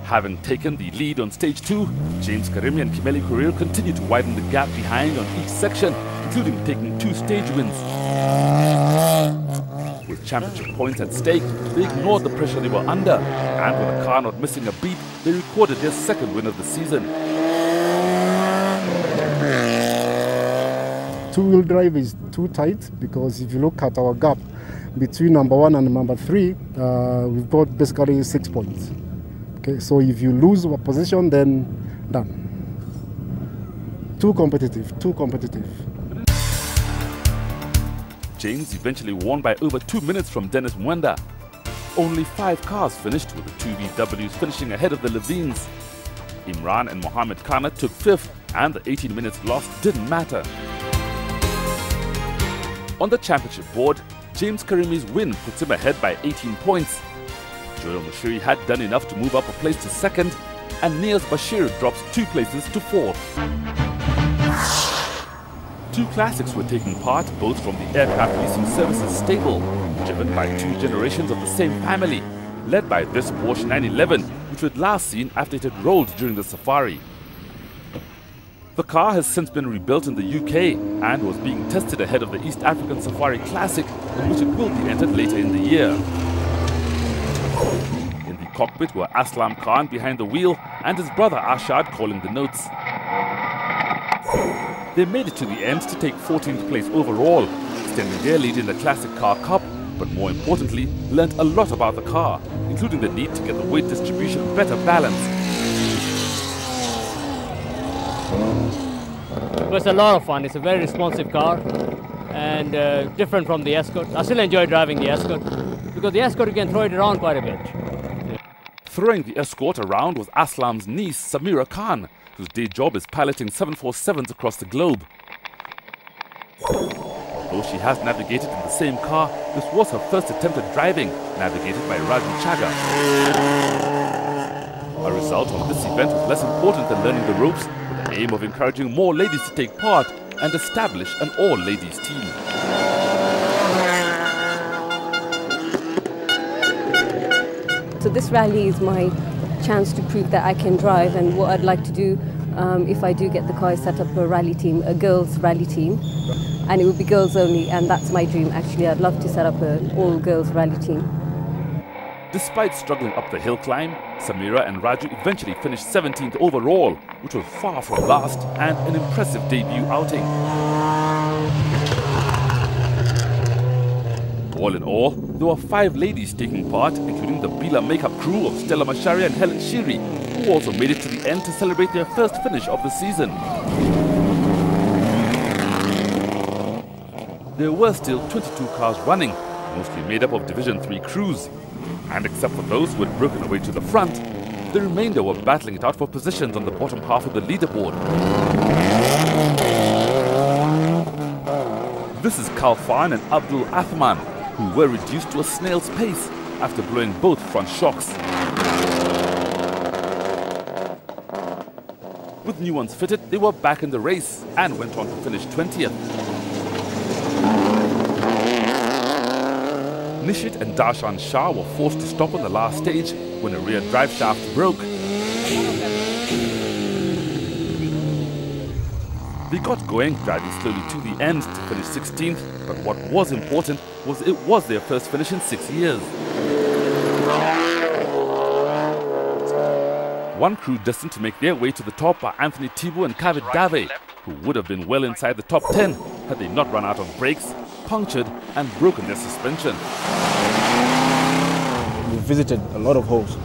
Having taken the lead on stage 2, James Karimi and Kimeli Korir continue to widen the gap behind on each section, including taking 2 stage wins. With championship points at stake, they ignored the pressure they were under, and with the car not missing a beat, they recorded their 2nd win of the season. Two-wheel drive is too tight, because if you look at our gap between number 1 and number 3, we've got basically 6 points. Okay, so if you lose a position, then done. Too competitive, too competitive. James eventually won by over 2 minutes from Dennis Mwenda. Only 5 cars finished, with the 2 VWs finishing ahead of the Levines. Imran and Mohammed Kana took 5th, and the 18 minutes lost didn't matter. On the championship board, James Karimi's win puts him ahead by 18 points. Joel Mushiri had done enough to move up a place to 2nd, and Niaz Bashir drops 2 places to 4th. 2 classics were taking part, both from the Aircraft Leasing Services stable, driven by 2 generations of the same family, led by this Porsche 911, which was last seen after it had rolled during the safari. The car has since been rebuilt in the UK and was being tested ahead of the East African Safari Classic, in which it will be entered later in the year. In the cockpit were Aslam Khan behind the wheel and his brother Ashad calling the notes. They made it to the end to take 14th place overall, extending their lead in the Classic Car Cup, but more importantly, learnt a lot about the car, including the need to get the weight distribution better balanced. It was a lot of fun. It's a very responsive car and different from the Escort. I still enjoy driving the Escort because the Escort you can throw it around quite a bit. Throwing the Escort around was Aslam's niece Samira Khan, whose day job is piloting 747s across the globe. Although she has navigated in the same car, this was her first attempt at driving, navigated by Raju Chaga. A result of this event was less important than learning the ropes, with the aim of encouraging more ladies to take part and establish an all-ladies team. So this rally is my chance to prove that I can drive, and what I'd like to do if I do get the car is set up a rally team, a girls rally team, and it would be girls only, and that's my dream actually. I'd love to set up an all-girls rally team. Despite struggling up the hill climb, Samira and Raju eventually finished 17th overall, which was far from last and an impressive debut outing. All in all, there were 5 ladies taking part, including the Bila makeup crew of Stella Masharia and Helen Shiri, who also made it to the end to celebrate their first finish of the season. There were still 22 cars running, mostly made up of Division 3 crews. And except for those who had broken away to the front, the remainder were battling it out for positions on the bottom half of the leaderboard. This is Kalfan and Abdul Athman, who were reduced to a snail's pace after blowing both front shocks. With new ones fitted, they were back in the race and went on to finish 20th. Nishit and Darshan Shah were forced to stop on the last stage when a rear drive shaft broke. They got going, driving slowly to the end to finish 16th, but what was important was it was their first finish in 6 years. One crew destined to make their way to the top are Anthony Tibu and Kavit Dave, who would have been well inside the top 10 had they not run out of brakes, punctured and broken their suspension. We visited a lot of holes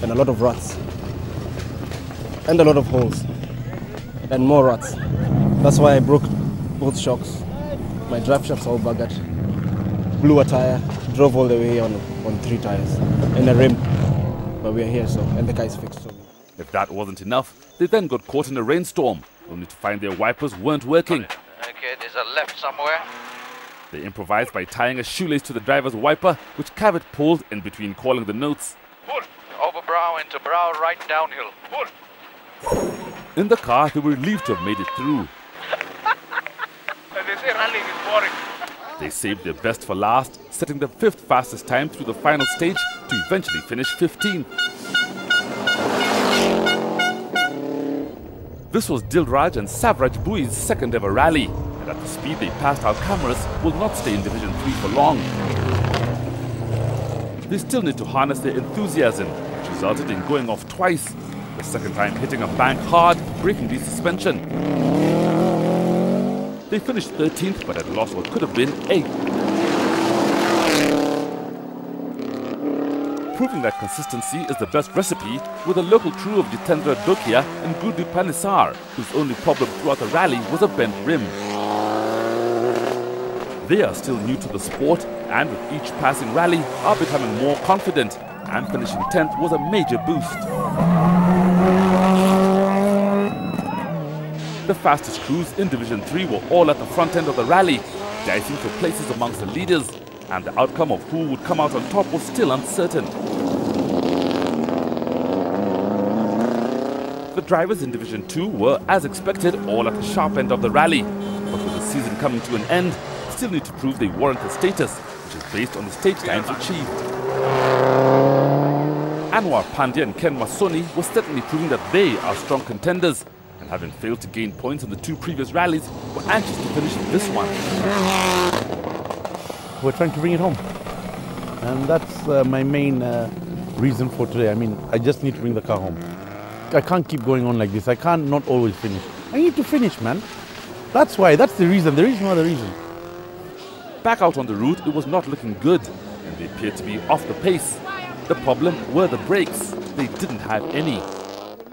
and a lot of ruts and a lot of holes and more ruts. That's why I broke both shocks. My drive shafts all buggered. Blew a tire, drove all the way on 3 tires and a rim. But we are here, so, and the car is fixed. So. If that wasn't enough, they then got caught in a rainstorm, only to find their wipers weren't working. Okay, there's a left somewhere. They improvised by tying a shoelace to the driver's wiper, which Kavit pulled in between calling the notes. Pull. Over brow into brow, right downhill. Pull. In the car, they were relieved to have made it through. They say rallying is boring. They saved their best for last, setting the 5th fastest time through the final stage to eventually finish 15th. This was Dilraj and Savraj Bui's second ever rally, and at the speed they passed our cameras will not stay in Division 3 for long. They still need to harness their enthusiasm, which resulted in going off twice, the second time hitting a bank hard, breaking the suspension. They finished 13th but had lost what could have been 8th. Proving that consistency is the best recipe with a local crew of Jitendra Dokia and Gudu Panisar, whose only problem throughout the rally was a bent rim. They are still new to the sport and with each passing rally are becoming more confident, and finishing 10th was a major boost. The fastest crews in Division 3 were all at the front end of the rally, dicing for places amongst the leaders, and the outcome of who would come out on top was still uncertain. The drivers in Division 2 were, as expected, all at the sharp end of the rally, but with the season coming to an end, still need to prove they warrant the status, which is based on the stage times achieved. Anwar Pandya and Ken Masoni were certainly proving that they are strong contenders, and having failed to gain points in the 2 previous rallies, were anxious to finish this one. We're trying to bring it home, and that's my main reason for today. I mean, I just need to bring the car home. I can't keep going on like this. I can't not always finish. I need to finish, man. That's why. That's the reason. There is no other reason. Back out on the route, it was not looking good, and they appeared to be off the pace. The problem were the brakes. They didn't have any.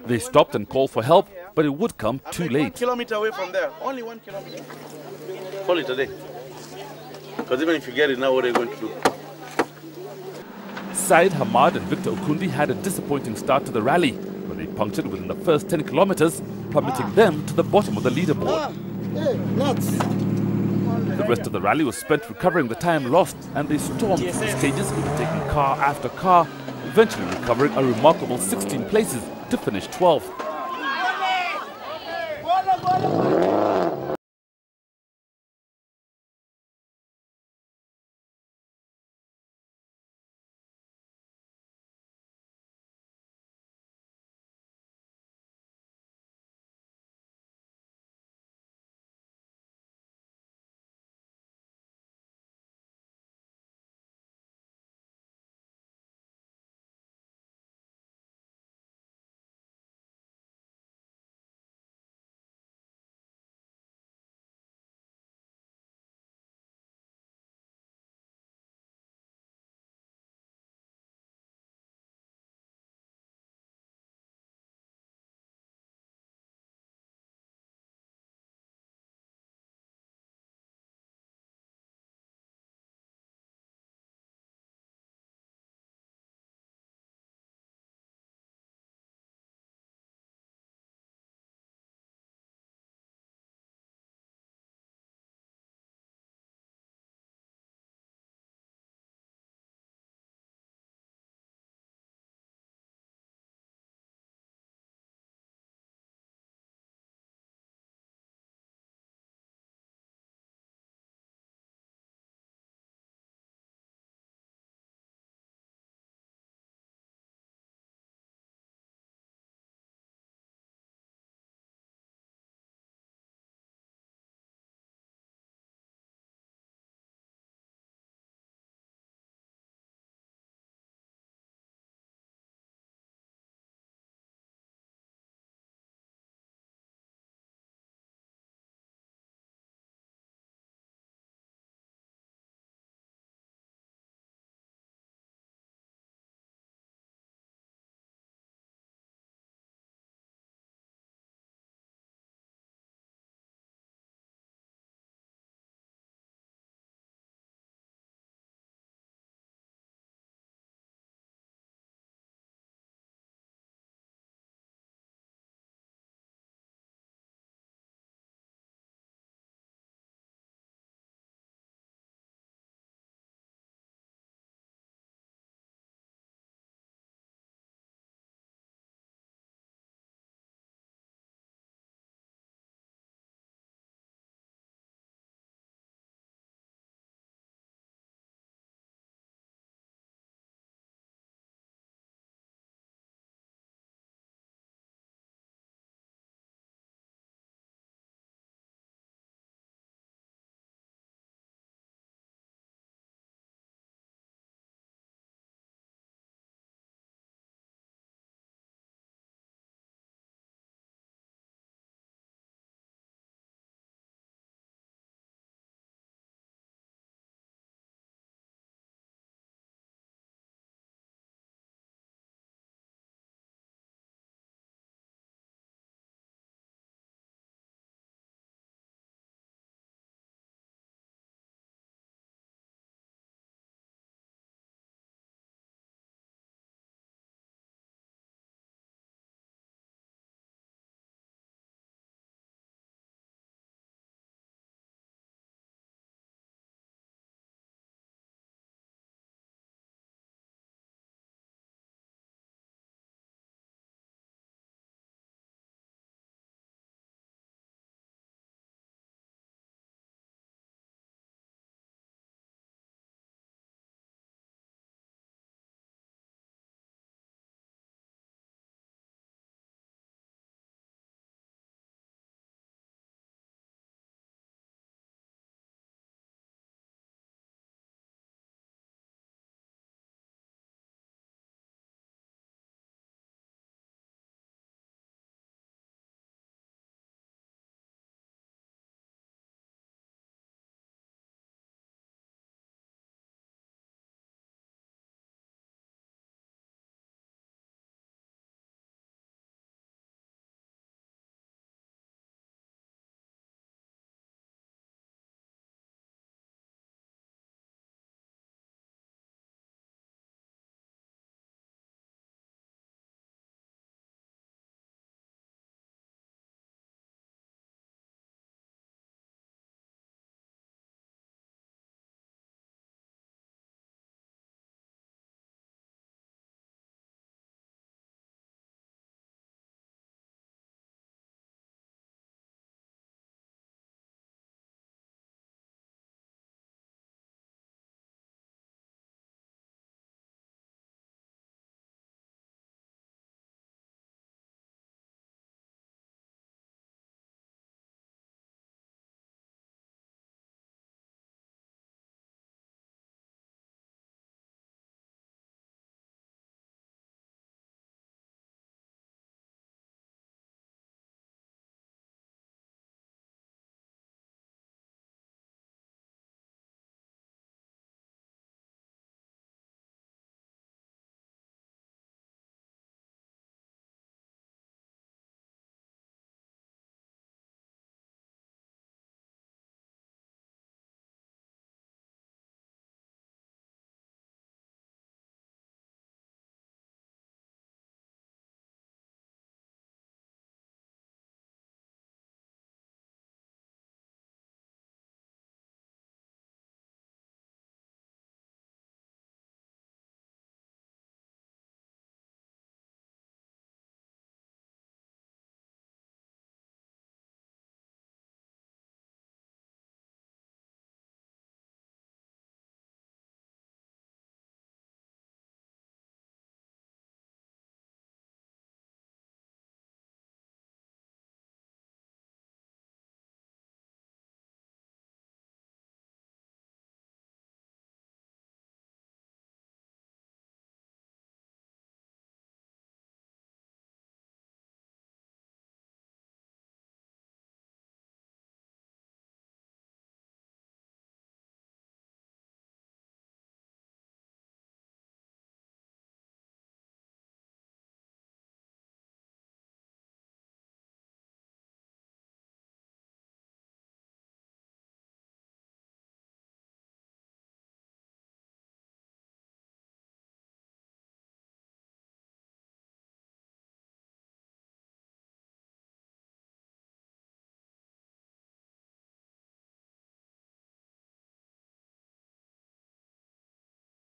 They stopped and called for help, but it would come too late. 1 kilometer away from there. Only 1 kilometer. Call it a day. Because even if you get it now, what are you going to do? Said Hamad and Victor Okundi had a disappointing start to the rally, but they punctured within the first 10 kilometers, plummeting them to the bottom of the leaderboard. The rest of the rally was spent recovering the time lost, and they stormed through the stages, overtaking car after car, eventually recovering a remarkable 16 places to finish 12th.